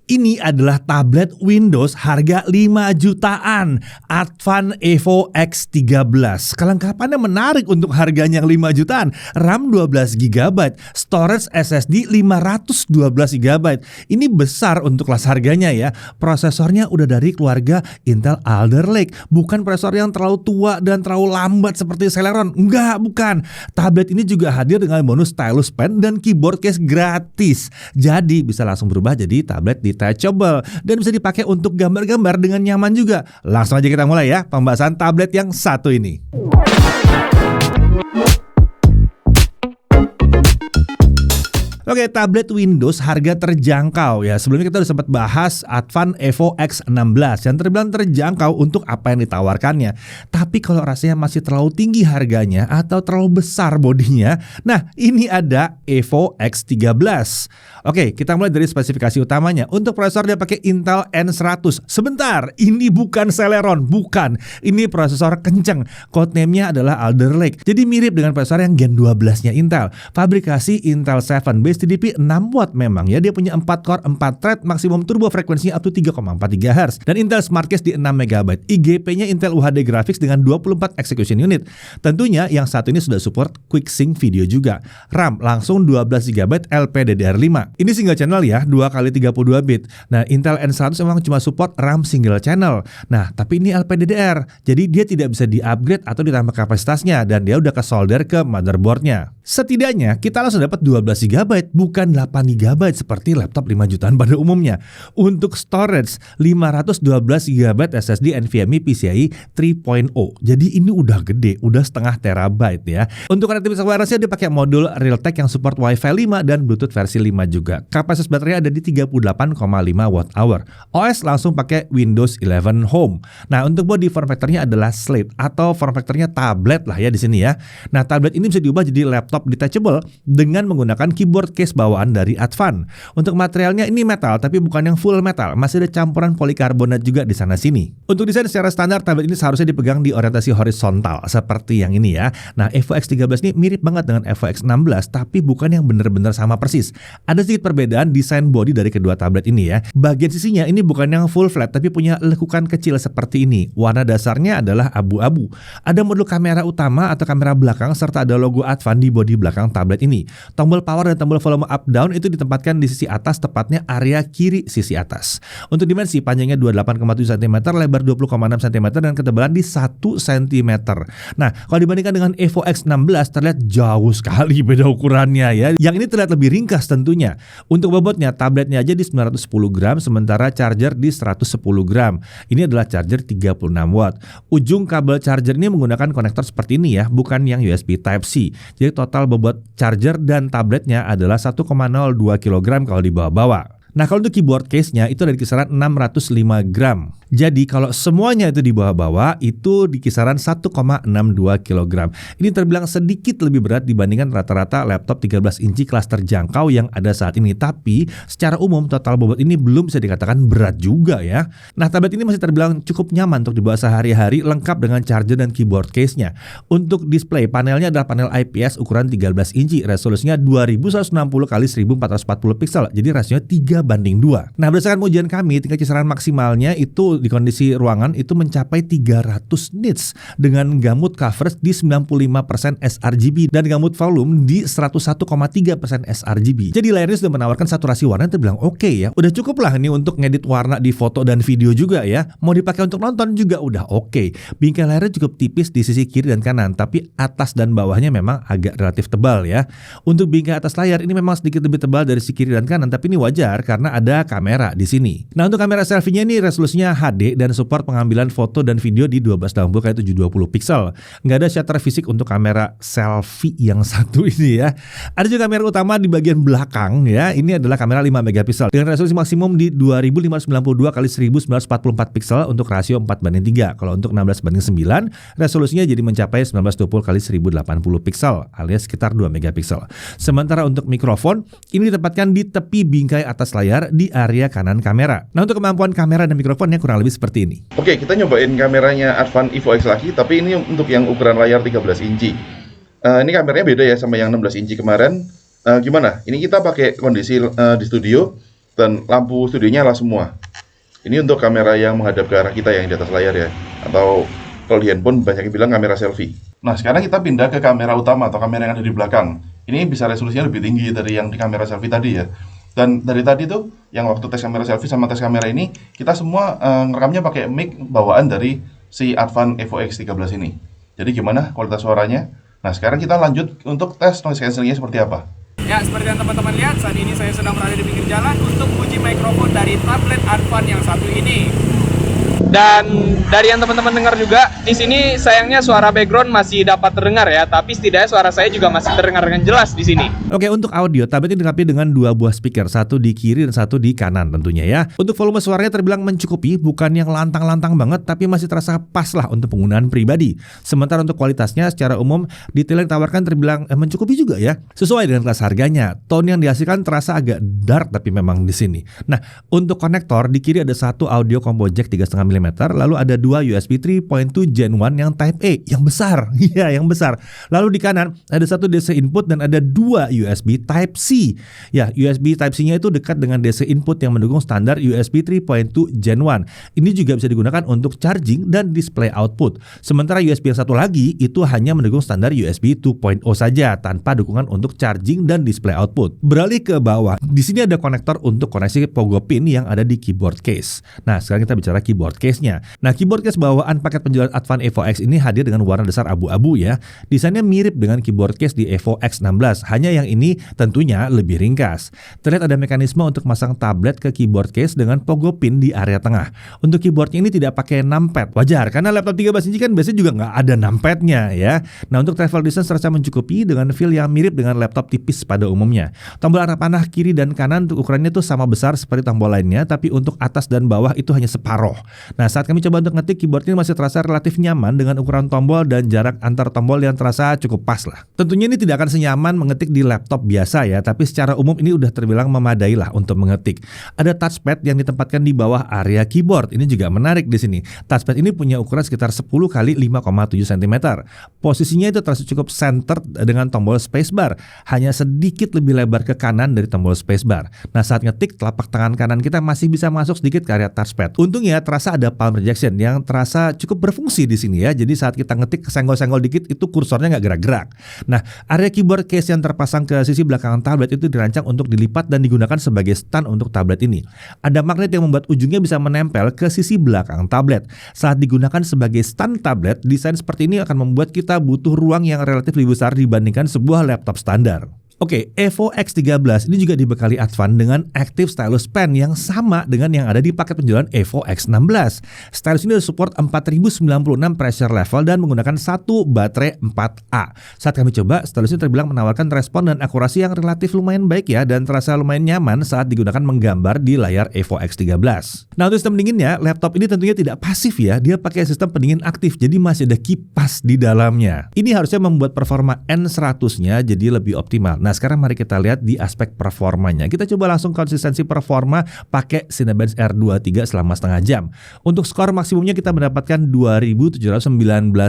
Ini adalah tablet Windows harga 5 jutaan, Advan Evo X13. Kelengkapannya menarik untuk harganya yang 5 jutaan. RAM 12 GB, storage SSD 512 GB. Ini besar untuk kelas harganya ya. Prosesornya udah dari keluarga Intel Alder Lake, bukan prosesor yang terlalu tua dan terlalu lambat seperti Celeron. Enggak, bukan. Tablet ini juga hadir dengan bonus stylus pen dan keyboard case gratis. Jadi bisa langsung berubah jadi tablet detachable dan bisa dipakai untuk gambar-gambar dengan nyaman juga. Langsung aja kita mulai ya pembahasan tablet yang satu ini. Oke, tablet Windows harga terjangkau ya. Sebelumnya kita udah sempat bahas Advan Evo X16 yang terbilang terjangkau untuk apa yang ditawarkannya. Tapi kalau rasanya masih terlalu tinggi harganya atau terlalu besar bodinya, nah ini ada Evo X13. Oke, kita mulai dari spesifikasi utamanya. Untuk prosesor dia pakai Intel N100. Sebentar, ini bukan Celeron, bukan. Ini prosesor kenceng. Codename-nya adalah Alder Lake. Jadi mirip dengan prosesor yang Gen 12-nya Intel. Fabrikasi Intel 7 base TDP 6 watt memang ya. Dia punya 4 core, 4 thread, maksimum turbo frekuensinya up to 3,4 GHz. Dan Intel Smart Case di 6 MB. IGP-nya Intel UHD Graphics dengan 24 execution unit. Tentunya yang satu ini sudah support Quick Sync video juga. RAM langsung 12 GB LPDDR5. Ini single channel ya, 2x32 bit. Nah, Intel N100 memang cuma support RAM single channel. Nah, tapi ini LPDDR. Jadi dia tidak bisa di-upgrade atau ditambah kapasitasnya dan dia udah ke-solder ke motherboardnya. Setidaknya kita langsung dapat 12 GB, bukan 8 GB seperti laptop 5 jutaan pada umumnya. Untuk storage 512 GB SSD NVMe PCIe 3.0. Jadi ini udah gede, udah setengah terabyte ya. Untuk connectivity wirelessnya dia pakai modul Realtek yang support Wi-Fi 5 dan Bluetooth versi 5 juga. Kapasitas baterai ada di 38,5 Wh. OS langsung pakai Windows 11 Home. Nah, untuk body form factor-nya adalah slate atau form factor-nya tablet lah ya di sini ya. Nah, tablet ini bisa diubah jadi laptop detachable dengan menggunakan keyboard case bawaan dari Advan. Untuk materialnya ini metal tapi bukan yang full metal, masih ada campuran polikarbonat juga di sana sini. Untuk desain secara standar tablet ini seharusnya dipegang di orientasi horizontal seperti yang ini ya. Nah, Evo X13 ini mirip banget dengan Evo X16 tapi bukan yang benar-benar sama persis. Ada sedikit perbedaan desain body dari kedua tablet ini ya. Bagian sisinya ini bukan yang full flat tapi punya lekukan kecil seperti ini. Warna dasarnya adalah abu-abu. Ada modul kamera utama atau kamera belakang serta ada logo Advan di bodi belakang tablet ini. Tombol power dan tombol volume up down itu ditempatkan di sisi atas, tepatnya area kiri sisi atas. Untuk dimensi panjangnya 28,7 cm, lebar 20,6 cm dan ketebalan di 1 cm. Nah, kalau dibandingkan dengan Evo X16 terlihat jauh sekali beda ukurannya ya. Yang ini terlihat lebih ringkas tentunya. Untuk bobotnya tabletnya aja di 910 gram sementara charger di 110 gram. Ini adalah charger 36 watt. Ujung kabel charger ini menggunakan konektor seperti ini ya, bukan yang USB Type-C. Jadi total bobot charger dan tabletnya adalah 1,02 kg kalau dibawa-bawa. Nah, kalau untuk keyboard case-nya itu dari kisaran 605 gram. Jadi kalau semuanya itu dibawa-bawa itu di kisaran 1,62 kg. Ini terbilang sedikit lebih berat dibandingkan rata-rata laptop 13 inci kelas terjangkau yang ada saat ini. Tapi secara umum total bobot ini belum bisa dikatakan berat juga ya. Nah, tablet ini masih terbilang cukup nyaman untuk dibawa sehari-hari lengkap dengan charger dan keyboard case-nya. Untuk display panelnya adalah panel IPS ukuran 13 inci. Resolusinya 2160 x 1440 pixel. Jadi rasionya 3:2. Nah, berdasarkan ujian kami tingkat kisaran maksimalnya itu di kondisi ruangan itu mencapai 300 nits dengan gamut coverage di 95% sRGB dan gamut volume di 101,3% sRGB. Jadi layarnya sudah menawarkan saturasi warna yang terbilang oke ya. Udah cukup lah ini untuk ngedit warna di foto dan video juga ya. Mau dipakai untuk nonton juga udah oke. Bingkai layarnya cukup tipis di sisi kiri dan kanan, tapi atas dan bawahnya memang agak relatif tebal ya. Untuk bingkai atas layar ini memang sedikit lebih tebal dari sisi kiri dan kanan, tapi ini wajar karena ada kamera di sini. Nah, untuk kamera selfie-nya ini resolusinya HD dan support pengambilan foto dan video di 1280 x 720 pixel. Nggak ada shutter fisik untuk kamera selfie yang satu ini ya. Ada juga kamera utama di bagian belakang ya. Ini adalah kamera 5 megapiksel dengan resolusi maksimum di 2592 x 1944 pixel untuk rasio 4:3. Kalau untuk 16:9 resolusinya jadi mencapai 1920 x 1080 pixel alias sekitar 2 megapiksel. Sementara untuk mikrofon ini ditempatkan di tepi bingkai atas layar di area kanan kamera. Nah, untuk kemampuan kamera dan mikrofonnya kurang lebih seperti ini. Oke, kita nyobain kameranya Advan Evo X lagi, tapi ini untuk yang ukuran layar 13 inci. Ini kameranya beda ya sama yang 16 inci kemarin. Gimana? Ini kita pakai kondisi di studio, dan lampu studionya nyala semua. Ini untuk kamera yang menghadap ke arah kita yang di atas layar ya, atau kalau di handphone banyak yang bilang kamera selfie. Nah sekarang kita pindah ke kamera utama atau kamera yang ada di belakang. Ini bisa resolusinya lebih tinggi dari yang di kamera selfie tadi ya. Dan dari tadi tuh yang waktu tes kamera selfie sama tes kamera ini, kita semua ngerekamnya pakai mic bawaan dari si Advan Evo X13 ini. Jadi gimana kualitas suaranya? Nah sekarang kita lanjut untuk tes noise cancellingnya seperti apa. Ya, seperti yang teman-teman lihat, saat ini saya sedang berada di pinggir jalan untuk uji mikrofon dari tablet Advan yang satu ini. Dan dari yang teman-teman dengar juga, di sini sayangnya suara background masih dapat terdengar ya, tapi setidaknya suara saya juga masih terdengar dengan jelas di sini. Oke, untuk audio, tablet ini dilengkapi dengan 2 buah speaker, satu di kiri dan satu di kanan tentunya ya. Untuk volume suaranya terbilang mencukupi, bukan yang lantang-lantang banget, tapi masih terasa pas lah untuk penggunaan pribadi. Sementara untuk kualitasnya secara umum, detail yang ditawarkan terbilang mencukupi juga ya. Sesuai dengan kelas harganya, tone yang dihasilkan terasa agak dark tapi memang di sini. Nah, untuk konektor, di kiri ada satu audio combo jack 3,5 mm, lalu ada 2 USB 3.2 Gen 1 yang Type A, yang besar. Iya, yang besar. Lalu di kanan ada satu DC input dan ada 2 USB Type C. Ya, USB Type C-nya itu dekat dengan DC input yang mendukung standar USB 3.2 Gen 1. Ini juga bisa digunakan untuk charging dan display output. Sementara USB yang satu lagi itu hanya mendukung standar USB 2.0 saja tanpa dukungan untuk charging dan display output. Beralih ke bawah, di sini ada konektor untuk koneksi pogo pin yang ada di keyboard case. Nah, sekarang kita bicara keyboard case-nya. Nah, keyboard case bawaan paket penjualan Advan Evo X ini hadir dengan warna dasar abu-abu ya. Desainnya mirip dengan keyboard case di Evo X16, hanya yang ini tentunya lebih ringkas. Terlihat ada mekanisme untuk masang tablet ke keyboard case dengan pogo pin di area tengah. Untuk keyboardnya ini tidak pakai numpad, wajar karena laptop 13 inci kan biasanya juga nggak ada numpadnya ya. Nah, untuk travel distance terasa mencukupi dengan feel yang mirip dengan laptop tipis pada umumnya. Tombol arah panah kiri dan kanan untuk ukurannya itu sama besar seperti tombol lainnya, tapi untuk atas dan bawah itu hanya separuh. Nah, saat kami coba untuk ngetik, keyboard ini masih terasa relatif nyaman dengan ukuran tombol dan jarak antar tombol yang terasa cukup pas lah. Tentunya ini tidak akan senyaman mengetik di laptop biasa ya, tapi secara umum ini udah terbilang memadai lah untuk mengetik. Ada touchpad yang ditempatkan di bawah area keyboard. Ini juga menarik di sini. Touchpad ini punya ukuran sekitar 10 kali 5,7 cm. Posisinya itu terasa cukup centered dengan tombol spacebar, hanya sedikit lebih lebar ke kanan dari tombol spacebar. Nah, saat ngetik, telapak tangan kanan kita masih bisa masuk sedikit ke area touchpad. Untungnya terasa ada palm rejection yang terasa cukup berfungsi di sini ya. Jadi saat kita ngetik senggol-senggol dikit itu kursornya nggak gerak-gerak. Nah, area keyboard case yang terpasang ke sisi belakang tablet itu dirancang untuk dilipat dan digunakan sebagai stand untuk tablet ini. Ada magnet yang membuat ujungnya bisa menempel ke sisi belakang tablet. Saat digunakan sebagai stand tablet, desain seperti ini akan membuat kita butuh ruang yang relatif lebih besar dibandingkan sebuah laptop standar. Oke, Evo X13 ini juga dibekali Advan dengan Active Stylus Pen yang sama dengan yang ada di paket penjualan Evo X16. Stylus ini support 4096 pressure level dan menggunakan satu baterai 4A. Saat kami coba, stylus ini terbilang menawarkan respon dan akurasi yang relatif lumayan baik ya, dan terasa lumayan nyaman saat digunakan menggambar di layar Evo X13. Nah, untuk sistem pendinginnya, laptop ini tentunya tidak pasif ya, dia pakai sistem pendingin aktif, jadi masih ada kipas di dalamnya. Ini harusnya membuat performa N100-nya jadi lebih optimal. Nah, sekarang mari kita lihat di aspek performanya. Kita coba langsung konsistensi performa pakai Cinebench R23 selama setengah jam. Untuk skor maksimumnya kita mendapatkan 2719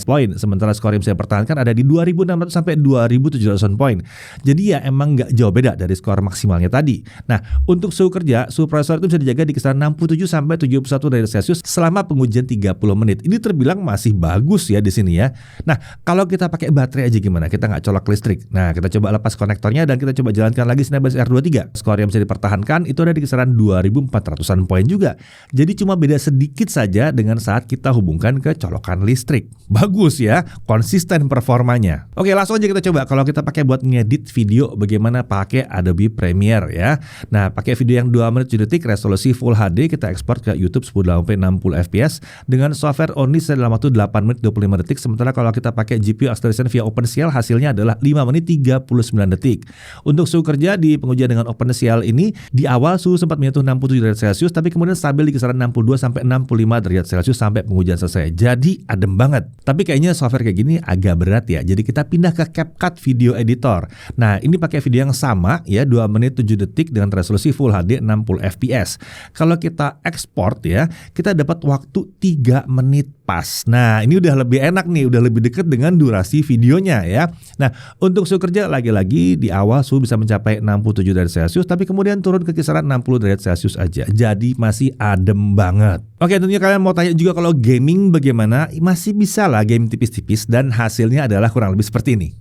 poin. Sementara skor yang saya pertahankan ada di 2600 sampai 2700 poin. Jadi ya emang nggak jauh beda dari skor maksimalnya tadi. Nah, untuk suhu kerja, suhu prosesor itu bisa dijaga di kisaran 67 sampai 71 derajat Celcius selama pengujian 30 menit. Ini terbilang masih bagus ya di sini ya. Nah, kalau kita pakai baterai aja gimana? Kita nggak colok listrik. Nah, kita coba lepas konektor dan kita coba jalankan lagi Cinebench R23. Skor yang bisa dipertahankan itu ada di kisaran 2400-an poin juga. Jadi cuma beda sedikit saja dengan saat kita hubungkan ke colokan listrik. Bagus ya, konsisten performanya. Oke, langsung aja kita coba kalau kita pakai buat ngedit video bagaimana pakai Adobe Premiere ya. Nah, pakai video yang 2 menit 7 detik resolusi Full HD kita ekspor ke YouTube 1080p 60 fps dengan software Only dalam waktu 8 menit 25 detik. Sementara kalau kita pakai GPU acceleration via OpenCL hasilnya adalah 5 menit 39 detik. Untuk suhu kerja di pengujian dengan OpenCL ini, di awal suhu sempat menyentuh 67 derajat Celcius, tapi kemudian stabil di kisaran 62 sampai 65 derajat Celcius sampai pengujian selesai. Jadi adem banget. Tapi kayaknya software kayak gini agak berat ya. Jadi kita pindah ke CapCut Video Editor. Nah, ini pakai video yang sama ya, 2 menit 7 detik dengan resolusi Full HD 60 fps. Kalau kita ekspor ya, kita dapat waktu 3 menit pas. Nah, ini udah lebih enak nih, udah lebih dekat dengan durasi videonya ya. Nah, untuk suhu kerja lagi-lagi di di awal suhu bisa mencapai 67 derajat Celcius, tapi kemudian turun ke kisaran 60 derajat Celcius aja. Jadi masih adem banget. Oke, tentunya kalian mau tanya juga kalau gaming bagaimana? Masih bisa lah game tipis-tipis dan hasilnya adalah kurang lebih seperti ini.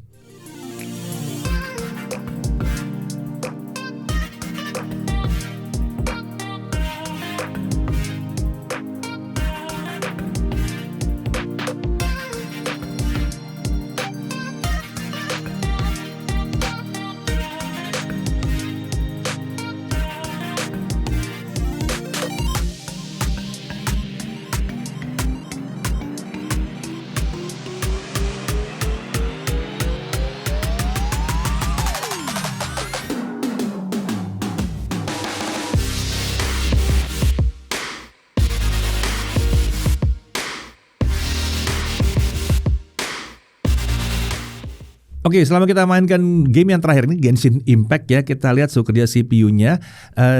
Oke, selama kita mainkan game yang terakhir ini Genshin Impact ya, kita lihat suhu kerja CPU-nya.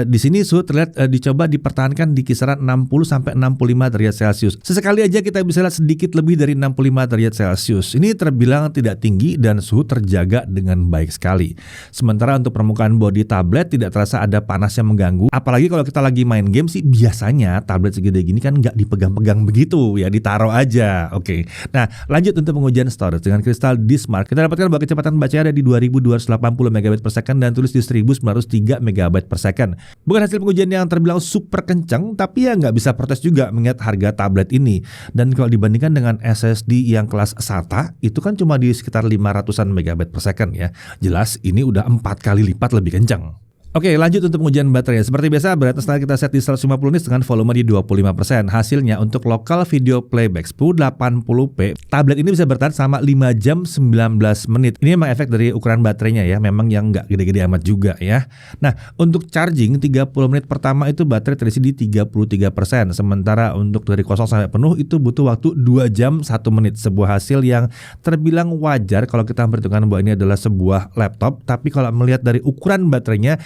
Di sini suhu terlihat dicoba dipertahankan di kisaran 60 sampai 65 derajat Celcius. Sesekali aja kita bisa lihat sedikit lebih dari 65 derajat Celcius. Ini terbilang tidak tinggi dan suhu terjaga dengan baik sekali. Sementara untuk permukaan bodi tablet tidak terasa ada panas yang mengganggu. Apalagi kalau kita lagi main game sih, biasanya tablet segede gini kan nggak dipegang-pegang begitu ya, ditaruh aja. Oke. Nah, lanjut untuk pengujian storage dengan Crystal Dismark. Kita dapatkan kecepatan bacanya ada di 2280 MB per second dan tulis di 1903 MB per second. Bukan hasil pengujian yang terbilang super kencang, tapi ya nggak bisa protes juga mengingat harga tablet ini. Dan kalau dibandingkan dengan SSD yang kelas SATA, itu kan cuma di sekitar 500-an MB per second ya. Jelas ini udah 4 kali lipat lebih kencang. Oke, lanjut untuk pengujian baterai. Seperti biasa, brightness kita set di 150 nits dengan volume di 25%. Hasilnya untuk local video playback 1080p, tablet ini bisa bertahan selama 5 jam 19 menit. Ini memang efek dari ukuran baterainya ya, memang yang nggak gede-gede amat juga ya. Nah, untuk charging 30 menit pertama itu baterai terisi di 33%. Sementara untuk dari kosong sampai penuh itu butuh waktu 2 jam 1 menit. Sebuah hasil yang terbilang wajar kalau kita memperhitungkan bahwa ini adalah sebuah laptop. Tapi kalau melihat dari ukuran baterainya,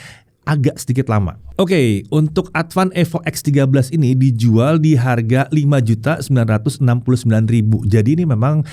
agak sedikit lama. Oke, untuk Advan Evo X13 ini dijual di harga 5.969.000. Jadi ini memang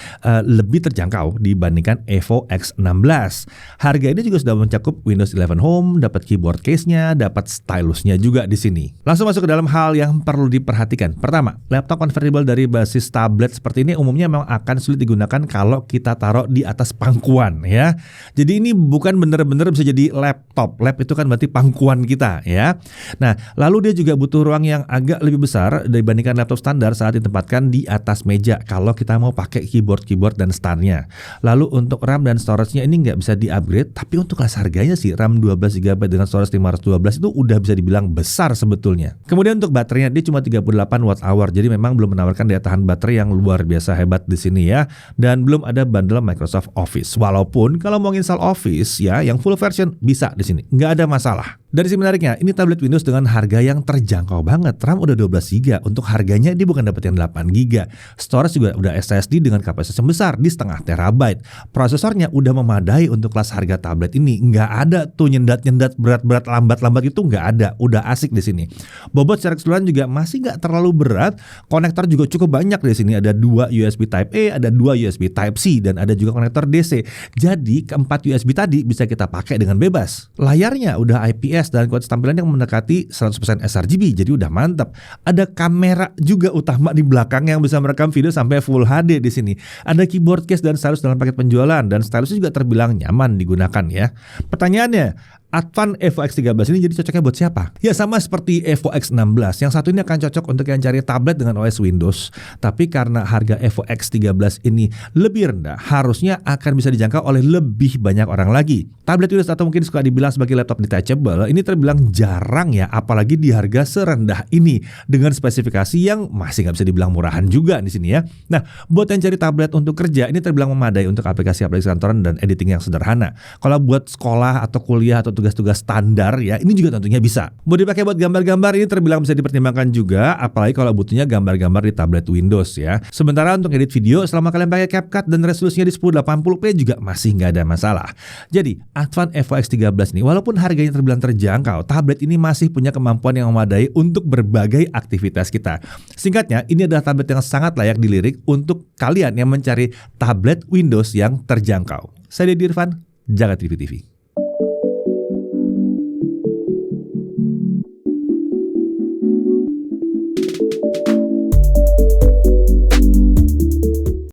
lebih terjangkau dibandingkan Evo X16. Harga ini juga sudah mencakup Windows 11 Home, dapat keyboard case-nya, dapat stylusnya juga di sini. Langsung masuk ke dalam hal yang perlu diperhatikan. Pertama, laptop convertible dari basis tablet seperti ini umumnya memang akan sulit digunakan kalau kita taruh di atas pangkuan ya. Jadi ini bukan benar-benar bisa jadi laptop. Lap itu kan berarti pangkuan kita ya. Nah, lalu dia juga butuh ruang yang agak lebih besar dibandingkan laptop standar saat ditempatkan di atas meja kalau kita mau pakai keyboard dan stand-nya. Lalu untuk RAM dan storage-nya ini nggak bisa di-upgrade, tapi untuk kelas harganya sih RAM 12GB dengan storage 512 itu udah bisa dibilang besar sebetulnya. Kemudian untuk baterainya dia cuma 38 Wh, jadi memang belum menawarkan daya tahan baterai yang luar biasa hebat di sini ya. Dan belum ada bundle Microsoft Office. Walaupun kalau mau install Office ya, yang full version bisa di sini, nggak ada masalah. Dari sisi menariknya, ini tablet Windows dengan harga yang terjangkau banget. RAM udah 12GB, untuk harganya dia bukan dapat yang 8GB. Storage juga udah SSD dengan kapasitas yang besar di 0,5 TB. Prosesornya udah memadai untuk kelas harga tablet ini. Nggak ada tuh nyendat-nyendat berat-berat lambat-lambat itu nggak ada. Udah asik di sini. Bobot secara keseluruhan juga masih nggak terlalu berat. Konektor juga cukup banyak di sini. Ada 2 USB Type A, ada 2 USB Type C, dan ada juga konektor DC. Jadi keempat USB tadi bisa kita pakai dengan bebas. Layarnya udah IPS dan kualitas tampilan yang mendekati 100% sRGB, jadi udah mantap. Ada kamera juga utama di belakang yang bisa merekam video sampai Full HD di sini. Ada keyboard case dan stylus dalam paket penjualan, dan stylusnya juga terbilang nyaman digunakan ya. Pertanyaannya, Advan Evo X13 ini jadi cocoknya buat siapa? Ya sama seperti Evo X16, yang satu ini akan cocok untuk yang cari tablet dengan OS Windows. Tapi karena harga Evo X13 ini lebih rendah, harusnya akan bisa dijangkau oleh lebih banyak orang lagi. Tablet Windows atau mungkin suka dibilang sebagai laptop detachable, ini terbilang jarang ya, apalagi di harga serendah ini dengan spesifikasi yang masih nggak bisa dibilang murahan juga di sini ya. Nah, buat yang cari tablet untuk kerja, ini terbilang memadai untuk aplikasi-aplikasi kantoran dan editing yang sederhana. Kalau buat sekolah atau kuliah atau tugas-tugas standar ya, ini juga tentunya bisa. Mau dipakai buat gambar-gambar, ini terbilang bisa dipertimbangkan juga, apalagi kalau butuhnya gambar-gambar di tablet Windows ya. Sementara untuk edit video, selama kalian pakai CapCut dan resolusinya di 1080p juga masih nggak ada masalah. Jadi Advan Evo X13 ini walaupun harganya terbilang terjangkau, tablet ini masih punya kemampuan yang memadai untuk berbagai aktivitas kita. Singkatnya, ini adalah tablet yang sangat layak dilirik untuk kalian yang mencari tablet Windows yang terjangkau. Saya Deddy Irfan, Jagat TV TV.